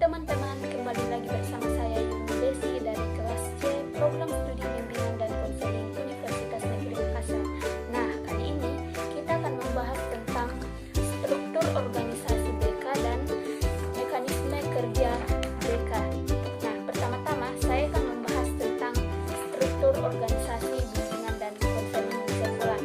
teman-teman, kembali lagi bersama saya Yuni Desi dari kelas C Program Studi Bimbingan dan Konseling Universitas Negeri Makassar. Nah, kali ini kita akan membahas tentang struktur organisasi BK dan mekanisme kerja BK. Nah, pertama-tama saya akan membahas tentang struktur organisasi bimbingan dan konseling di sekolah.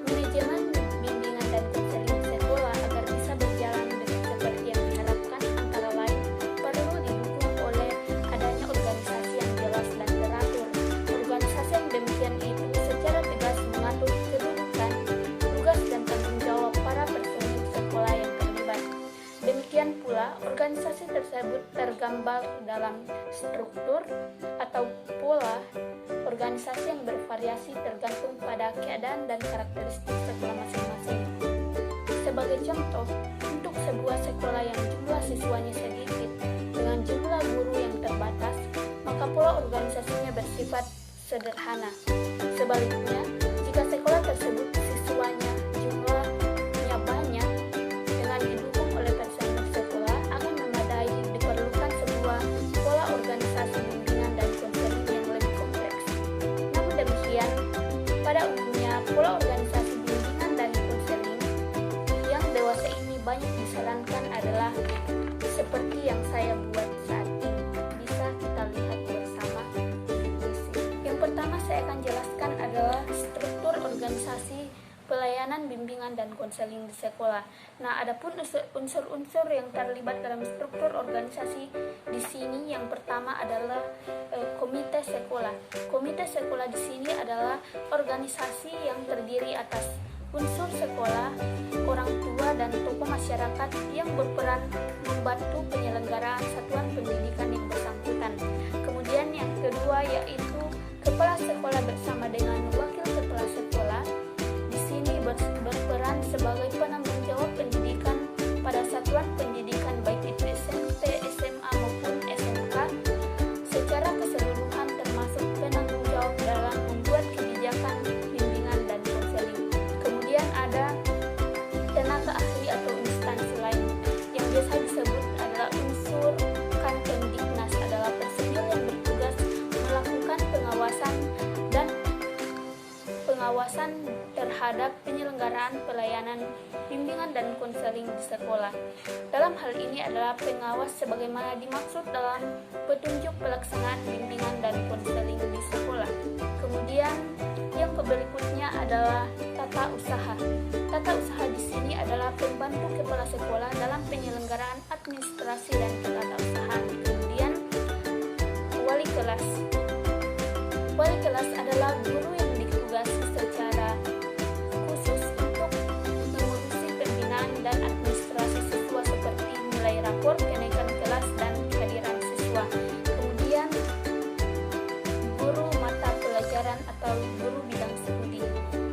Manajemen bimbingan dan konseling di sekolah agar bisa berjalan seperti yang diharapkan antara lain perlu didukung oleh adanya organisasi yang jelas dan teratur. Organisasi yang demikian itu secara tegas mengatur kedudukan, tugas dan tanggung jawab para personil sekolah yang terlibat. Demikian pula, organisasi tersebut tergambar dalam struktur atau pola organisasi yang bervariasi tergantung pada keadaan dan karakteristik sekolah masing-masing. Sebagai contoh, untuk sebuah sekolah yang jumlah siswanya sedikit dengan jumlah guru yang terbatas, maka pola organisasinya bersifat sederhana. Sebaliknya, jika sekolah tersebut siswanya jumlahnya banyak dengan didukung oleh personil sekolah, akan memadai diperlukan sebuah pola organisasi bimbingan dan konseling yang lebih kompleks. Namun demikian, pada umumnya pola organisasi bimbingan dan konseling yang dewasa ini banyak disarankan adalah seperti yang saya buat saat ini. Bisa kita lihat bersama di sini. Yang pertama saya akan jelaskan adalah struktur organisasi pelayanan bimbingan dan konseling di sekolah. Nah, adapun unsur-unsur yang terlibat dalam struktur organisasi di sini, yang pertama adalah komite sekolah. Komite sekolah di sini adalah organisasi yang terdiri atas unsur sekolah, orang tua, dan tokoh masyarakat yang berperan membantu penyelenggaraan satuan pendidikan yang bersangkutan. Kemudian yang kedua yaitu kepala sekolah bersama dengan wakil kepala sekolah. Di sini berperan sebagai penanggung jawab pendidikan pada satuan pendidikan baik itu SMP, SMA maupun SMK secara keseluruhan, termasuk penanggung jawab dalam membuat kebijakan bimbingan dan konseling. Kemudian ada tenaga ahli atau instansi lain yang biasa disebut adalah unsur Kanpendiknas, adalah personil yang bertugas melakukan pengawasan terhadap penyelenggaraan pelayanan bimbingan dan konseling di sekolah. Dalam hal ini adalah pengawas sebagaimana dimaksud dalam petunjuk pelaksanaan bimbingan dan konseling di sekolah. Kemudian yang berikutnya adalah tata usaha. Tata usaha di sini adalah pembantu kepala sekolah dalam penyelenggaraan administrasi dan tata usaha. Kemudian wali kelas. Wali kelas adalah guru yang ditugasi secara khusus untuk mengurusi pembinaan dan administrasi siswa seperti nilai rapor, kenaikan kelas, dan kehadiran siswa. Kemudian guru mata pelajaran atau guru bidang studi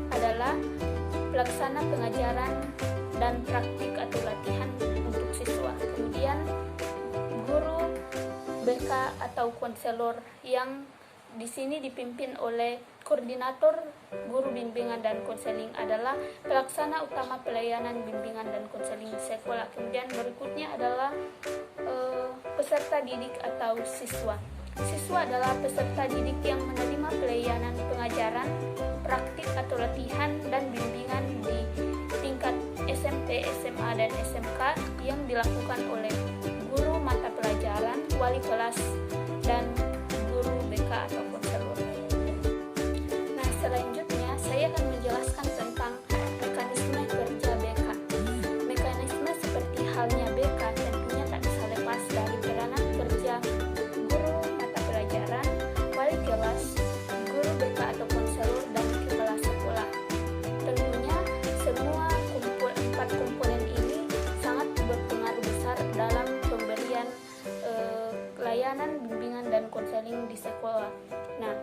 adalah pelaksana pengajaran dan praktik atau latihan untuk siswa. Kemudian guru BK atau konselor yang di sini dipimpin oleh koordinator guru bimbingan dan konseling adalah pelaksana utama pelayanan bimbingan dan konseling di sekolah. Kemudian berikutnya adalah peserta didik atau siswa. Siswa adalah peserta didik yang menerima pelayanan pengajaran, praktik atau latihan dan bimbingan di tingkat SMP, SMA, dan SMK yang dilakukan oleh guru mata pelajaran, wali kelas, dan guru BK atau konselor. Nah, selanjutnya saya akan menjelaskan tentang mekanisme kerja BK. Mekanisme seperti halnya BK tentunya tak bisa lepas dari peranan kerja guru mata pelajaran, wali kelas, guru BK atau konselor, dan kepala sekolah. Tentunya semua empat komponen ini sangat berpengaruh besar dalam pemberian layanan bimbingan dan konseling di sekolah. Nah,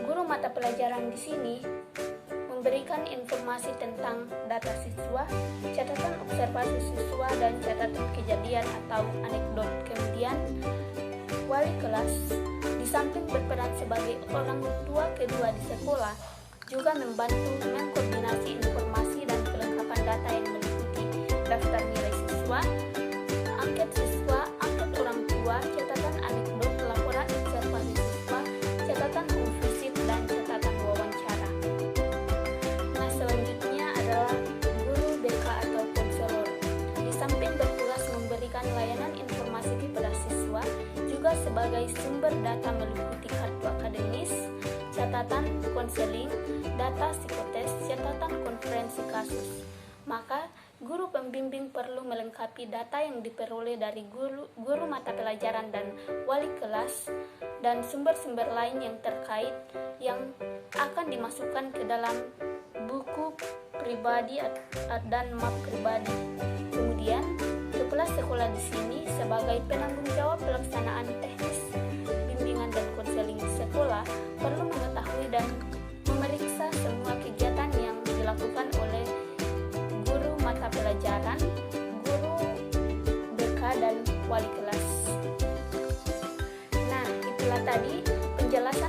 guru mata pelajaran di sini memberikan informasi tentang data siswa, catatan observasi siswa, dan catatan kejadian atau anekdot. Kemudian wali kelas di samping berperan sebagai orang tua kedua di sekolah, juga membantu mengkoordinasi informasi dan kelengkapan data yang meliputi daftar nilai siswa, angket siswa, sebagai sumber data meliputi kartu akademis, catatan konseling, data psikotes, catatan konferensi kasus. Maka, guru pembimbing perlu melengkapi data yang diperoleh dari guru mata pelajaran dan wali kelas dan sumber-sumber lain yang terkait yang akan dimasukkan ke dalam buku pribadi dan map pribadi. Kemudian, kepala sekolah di sini sebagai penanggung jawab pelaksanaan teknis bimbingan dan konseling sekolah perlu mengetahui dan memeriksa semua kegiatan yang dilakukan oleh guru mata pelajaran, guru BK dan wali kelas. Nah, itulah tadi penjelasan